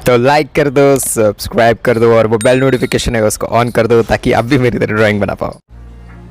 तो लाइक कर दो, सब्सक्राइब कर दो और वो बेल नोटिफिकेशन है उसको ऑन कर दो ताकि आप भी मेरी तरह ड्राइंग बना पाओ।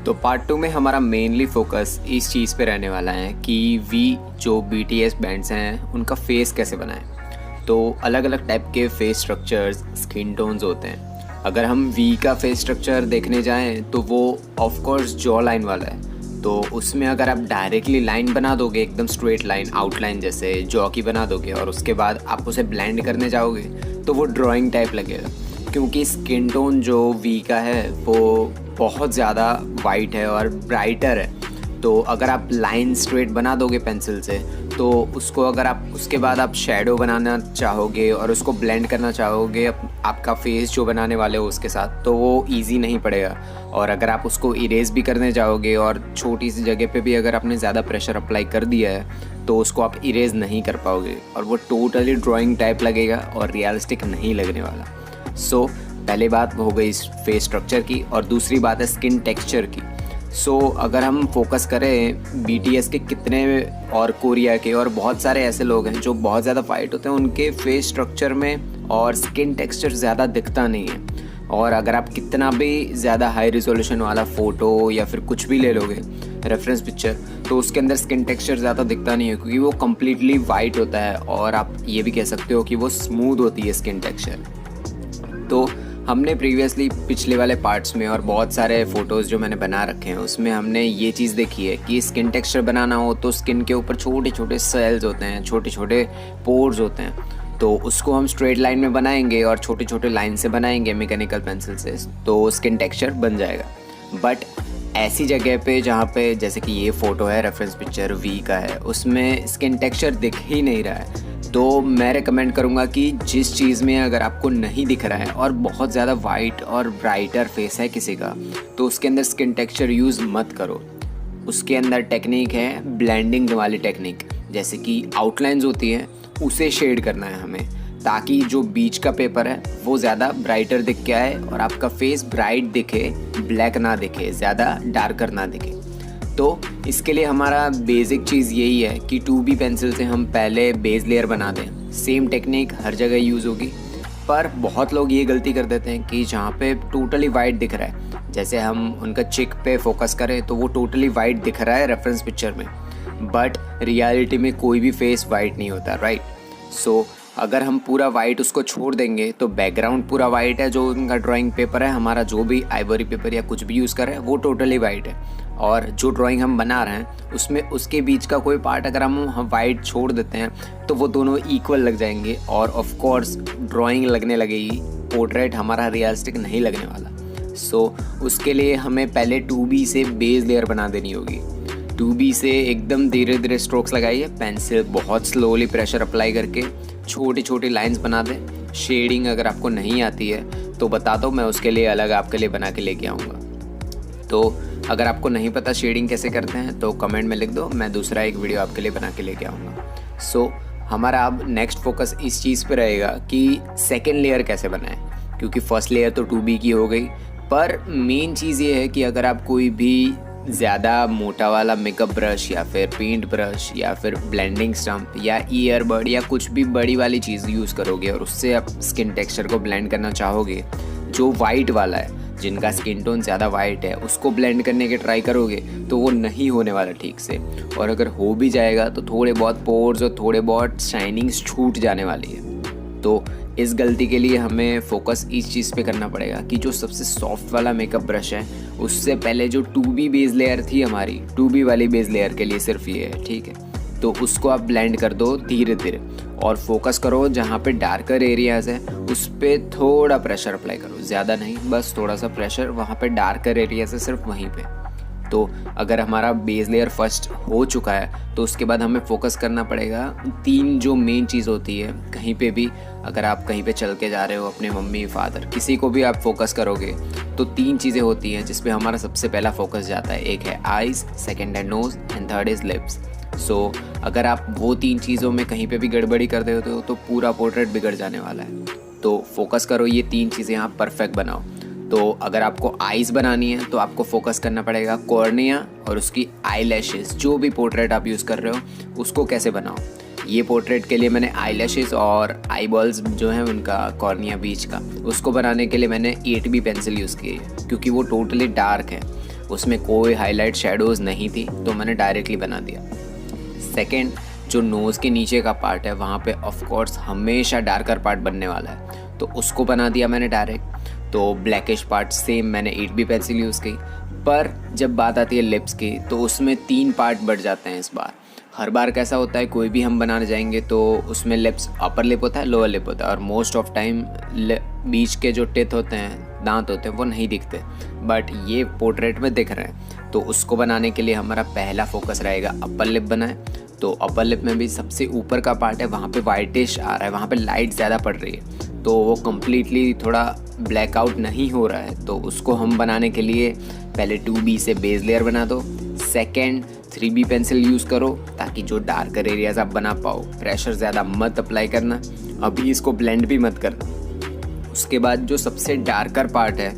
तो पार्ट 2 में हमारा मेनली फोकस इस चीज़ पे रहने वाला है कि वी जो BTS बैंड्स हैं उनका फेस कैसे बनाएं। तो अलग अलग टाइप के फेस स्ट्रक्चर्स, स्किन टोन्स होते हैं। अगर हम वी का फेस स्ट्रक्चर देखने जाएं तो वो ऑफ कोर्स जॉ लाइन वाला है। तो उसमें अगर आप डायरेक्टली लाइन बना दोगे, एकदम स्ट्रेट लाइन, आउटलाइन जैसे जॉ की बना दोगे और उसके बाद आप उसे ब्लेंड करने जाओगे तो वो ड्राइंग टाइप लगेगा, क्योंकि स्किन टोन जो वी का है वो बहुत ज़्यादा वाइट है और ब्राइटर है। तो अगर आप लाइन स्ट्रेट बना दोगे पेंसिल से तो उसको अगर आप उसके बाद आप शेडो बनाना चाहोगे और उसको ब्लेंड करना चाहोगे आपका फेस जो बनाने वाले हो उसके साथ, तो वो इजी नहीं पड़ेगा। और अगर आप उसको इरेज भी करने जाओगे और छोटी सी जगह पे भी अगर आपने ज़्यादा प्रेशर अप्लाई कर दिया है तो उसको आप इरेज नहीं कर पाओगे और वो टोटली ड्राइंग टाइप लगेगा और रियलिस्टिक नहीं लगने वाला। सो पहली बात हो गई फेस स्ट्रक्चर की और दूसरी बात है स्किन टेक्सचर की। सो अगर हम फोकस करें BTS के कितने और कोरिया के और बहुत सारे ऐसे लोग हैं जो बहुत ज़्यादा फाइट होते हैं, उनके फेस स्ट्रक्चर में और स्किन टेक्सचर ज़्यादा दिखता नहीं है। और अगर आप कितना भी ज़्यादा हाई रिजोल्यूशन वाला फ़ोटो या फिर कुछ भी ले लोगे रेफरेंस पिक्चर, तो उसके अंदर स्किन टेक्सचर ज़्यादा दिखता नहीं है, क्योंकि वो कम्प्लीटली वाइट होता है और आप ये भी कह सकते हो कि वो स्मूथ होती है स्किन टेक्सचर। तो हमने प्रीवियसली पिछले वाले पार्ट्स में और बहुत सारे फ़ोटोज़ जो मैंने बना रखे हैं उसमें हमने ये चीज़ देखी है कि स्किन टेक्सचर बनाना हो तो स्किन के ऊपर छोटे छोटे सेल्स होते हैं, छोटे छोटे पोर्स होते हैं। तो उसको हम स्ट्रेट लाइन में बनाएंगे और छोटे छोटे लाइन से बनाएंगे मैकेनिकल पेंसिल से, तो स्किन टेक्सचर बन जाएगा। बट ऐसी जगह पे जहाँ पे जैसे कि ये फ़ोटो है रेफरेंस पिक्चर वी का है, उसमें स्किन टेक्सचर दिख ही नहीं रहा है। तो मैं रेकमेंड करूँगा कि जिस चीज़ में अगर आपको नहीं दिख रहा है और बहुत ज़्यादा वाइट और ब्राइटर फेस है किसी का, तो उसके अंदर स्किन टेक्सचर यूज़ मत करो। उसके अंदर टेक्निक है ब्लेंडिंग वाली टेक्निक, जैसे कि आउटलाइंस होती है उसे शेड करना है हमें, ताकि जो बीच का पेपर है वो ज़्यादा ब्राइटर दिख के आए और आपका फेस ब्राइट दिखे, ब्लैक ना दिखे, ज़्यादा डार्कर ना दिखे। तो इसके लिए हमारा बेसिक चीज़ यही है कि 2B पेंसिल से हम पहले बेस लेयर बना दें। सेम टेक्निक हर जगह यूज़ होगी, पर बहुत लोग ये गलती कर देते हैं कि जहाँ पे टोटली वाइट दिख रहा है, जैसे हम उनका चिक पे फोकस करें तो वो टोटली वाइट दिख रहा है रेफरेंस पिक्चर में, बट रियलिटी में कोई भी फेस वाइट नहीं होता, राइट। सो अगर हम पूरा वाइट उसको छोड़ देंगे तो बैकग्राउंड पूरा वाइट है, जो उनका ड्राइंग पेपर है, हमारा जो भी आइवरी पेपर या कुछ भी यूज़ कर रहे हैं वो टोटली वाइट है, और जो ड्राइंग हम बना रहे हैं उसमें उसके बीच का कोई पार्ट अगर हम वाइट छोड़ देते हैं तो वो दोनों इक्वल लग जाएंगे और ऑफ कोर्स ड्राइंग लगने लगेगी, पोर्ट्रेट हमारा रियलिस्टिक नहीं लगने वाला। सो उसके लिए हमें पहले 2B से बेस लेयर बना देनी होगी। 2B से एकदम धीरे धीरे स्ट्रोक्स लगाइए, पेंसिल बहुत स्लोली प्रेशर अप्लाई करके छोटी छोटी लाइंस बना दें। शेडिंग अगर आपको नहीं आती है तो बता दो, मैं उसके लिए अलग आपके लिए बना के लेके आऊँगा। तो अगर आपको नहीं पता शेडिंग कैसे करते हैं तो कमेंट में लिख दो, मैं दूसरा एक वीडियो आपके लिए बना के लेके आऊँगा। सो हमारा अब नेक्स्ट फोकस इस चीज़ पे रहेगा कि सेकेंड लेयर कैसे बनाएं, क्योंकि फर्स्ट लेयर तो 2B की हो गई, पर मेन चीज़ ये है कि अगर आप कोई भी ज़्यादा मोटा वाला मेकअप ब्रश या फिर पेंट ब्रश या फिर ब्लेंडिंग स्टम्प या ईयरबड या कुछ भी बड़ी वाली चीज़ यूज़ करोगे और उससे आप स्किन टेक्सचर को ब्लेंड करना चाहोगे, जो वाइट वाला है, जिनका स्किन टोन ज़्यादा वाइट है, उसको ब्लेंड करने के ट्राई करोगे तो वो नहीं होने वाला ठीक से, और अगर हो भी जाएगा तो थोड़े बहुत पोर्स और थोड़े बहुत शाइनिंग्स छूट जाने वाली है। तो इस गलती के लिए हमें फोकस इस चीज़ पे करना पड़ेगा कि जो सबसे सॉफ्ट वाला मेकअप ब्रश है उससे पहले जो 2B बेस लेयर थी हमारी, 2B वाली बेस लेयर के लिए सिर्फ ये है, ठीक है। तो उसको आप ब्लेंड कर दो धीरे धीरे और फोकस करो जहाँ पे डार्कर एरियाज़ है उस पर थोड़ा प्रेशर अप्लाई करो, ज़्यादा नहीं, बस थोड़ा सा प्रेशर वहाँ पे डार्कर एरियाज़ है सिर्फ वहीं पे। तो अगर हमारा बेस लेयर फर्स्ट हो चुका है तो उसके बाद हमें फोकस करना पड़ेगा 3 जो मेन चीज़ होती है। कहीं पे भी अगर आप कहीं पे चल के जा रहे हो, अपने मम्मी फादर किसी को भी आप फोकस करोगे तो 3 चीज़ें होती हैं जिस पे हमारा सबसे पहला फोकस जाता है। एक है आइज़, सेकेंड है nose and third is lips. So अगर आप वो 3 चीज़ों में कहीं पे भी गड़बड़ी कर देते हो तो पूरा पोर्ट्रेट बिगड़ जाने वाला है। तो फोकस करो ये 3 चीज़ें आप परफेक्ट बनाओ। तो अगर आपको आईज़ बनानी है तो आपको फोकस करना पड़ेगा कॉर्निया और उसकी आई लैशेज़, जो भी पोर्ट्रेट आप यूज़ कर रहे हो उसको कैसे बनाओ। ये पोर्ट्रेट के लिए मैंने आईलैशेस और आई बॉल्स जो है उनका कॉर्निया बीच का, उसको बनाने के लिए मैंने 8B पेंसिल यूज़ की है, क्योंकि वो टोटली डार्क है, उसमें कोई हाईलाइट शेडोज़ नहीं थी, तो मैंने डायरेक्टली बना दिया। सेकेंड, जो नोज़ के नीचे का पार्ट है वहाँ पे ऑफ कोर्स हमेशा डार्कर पार्ट बनने वाला है, तो उसको बना दिया मैंने डायरेक्ट। तो ब्लैकिश पार्ट सेम मैंने 8B पेंसिल यूज़ की। पर जब बात आती है लिप्स की, तो उसमें 3 पार्ट बढ़ जाते हैं इस बार। हर बार कैसा होता है, कोई भी हम बनाने जाएंगे तो उसमें लिप्स अपर लिप होता है, लोअर लिप होता है, और मोस्ट ऑफ टाइम बीच के जो टिथ होते हैं, दांत होते हैं, वो नहीं दिखते, बट ये पोर्ट्रेट में दिख रहे हैं। तो उसको बनाने के लिए हमारा पहला फोकस रहेगा अपर लिप बनाए। तो अपर लिप में भी सबसे ऊपर का पार्ट है, वहाँ पे वाइटिश आ रहा है, वहाँ पे लाइट ज़्यादा पड़ रही है, तो वो कम्प्लीटली थोड़ा ब्लैकआउट नहीं हो रहा है। तो उसको हम बनाने के लिए पहले 2B से बेस लेयर बना दो। सेकेंड, 3B पेंसिल यूज़ करो ताकि जो डार्कर एरियाज आप बना पाओ। प्रेशर ज़्यादा मत अप्लाई करना, अभी इसको ब्लेंड भी मत करना। उसके बाद जो सबसे डार्कर पार्ट है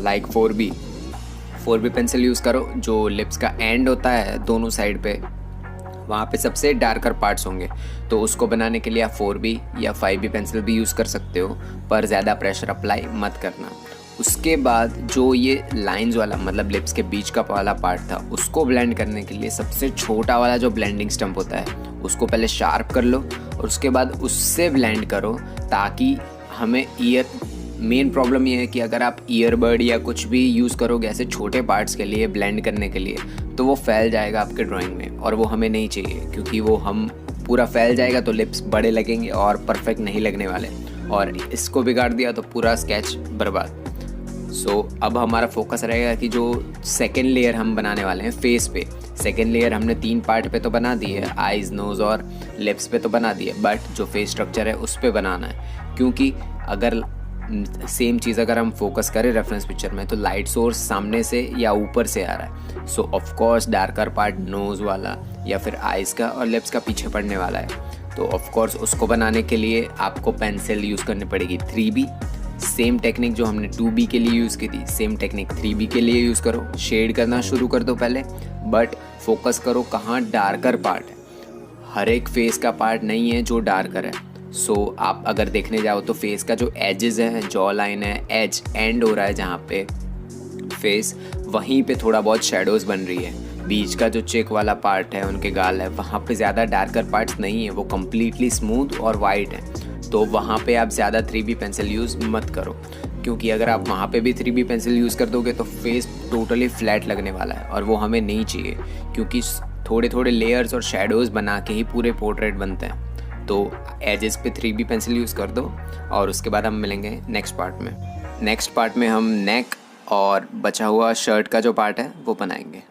लाइक 4B पेंसिल यूज़ करो। जो लिप्स का एंड होता है दोनों साइड पे, वहाँ पे सबसे डार्कर पार्ट्स होंगे, तो उसको बनाने के लिए आप 4B या 5B पेंसिल भी यूज़ कर सकते हो, पर ज़्यादा प्रेशर अप्लाई मत करना। उसके बाद जो ये लाइंस वाला मतलब लिप्स के बीच का वाला पार्ट था, उसको ब्लेंड करने के लिए सबसे छोटा वाला जो ब्लेंडिंग स्टम्प होता है उसको पहले शार्प कर लो, और उसके बाद उससे ब्लेंड करो, ताकि हमें मेन प्रॉब्लम ये है कि अगर आप ईयरबड या कुछ भी यूज़ करोगे ऐसे छोटे पार्ट्स के लिए ब्लेंड करने के लिए, तो वो फैल जाएगा आपके ड्राइंग में, और वो हमें नहीं चाहिए, क्योंकि वो हम पूरा फैल जाएगा तो लिप्स बड़े लगेंगे और परफेक्ट नहीं लगने वाले, और इसको बिगाड़ दिया तो पूरा स्केच बर्बाद। अब हमारा फोकस रहेगा कि जो सेकेंड लेयर हम बनाने वाले हैं फेस पे, सेकेंड लेयर हमने 3 पार्ट पे तो बना दी है, आइज़, नोज़ और लिप्स पे तो बना दी है, बट जो फेस स्ट्रक्चर है उस पे बनाना है, क्योंकि अगर सेम चीज़ अगर हम फोकस करें रेफरेंस पिक्चर में, तो लाइट सोर्स सामने से या ऊपर से आ रहा है, so of course darker part nose वाला या फिर आइज़ का और लिप्स का पीछे पड़ने वाला है। तो ऑफ कोर्स उसको बनाने के लिए आपको पेंसिल यूज़ करनी पड़ेगी 3B। सेम टेक्निक जो हमने 2B के लिए यूज़ की थी, सेम टेक्निक 3B के लिए यूज़ करो। शेड करना शुरू कर दो पहले, बट फोकस करो कहाँ डार्कर पार्ट है। हर एक फेस का पार्ट नहीं है जो डार्कर है। आप अगर देखने जाओ तो फेस का जो एजेस है, जॉ लाइन है, एज एंड हो रहा है जहाँ पे फेस, वहीं पे थोड़ा बहुत शेडोज़ बन रही है। बीच का जो चेक वाला पार्ट है, उनके गाल है, वहाँ पे ज़्यादा डार्कर पार्ट्स नहीं है, वो कम्प्लीटली स्मूथ और वाइट है। तो वहाँ पे आप ज़्यादा 3B पेंसिल यूज़ मत करो, क्योंकि अगर आप वहाँ पे भी 3B पेंसिल यूज़ कर दोगे तो फेस टोटली फ्लैट लगने वाला है, और वो हमें नहीं चाहिए, क्योंकि थोड़े थोड़े लेयर्स और शेडोज़ बना के ही पूरे पोर्ट्रेट बनते हैं। तो एजेस पे 3B पेंसिल यूज़ कर दो, और उसके बाद हम मिलेंगे नेक्स्ट पार्ट में। नेक्स्ट पार्ट में हम नेक और बचा हुआ शर्ट का जो पार्ट है वो बनाएंगे।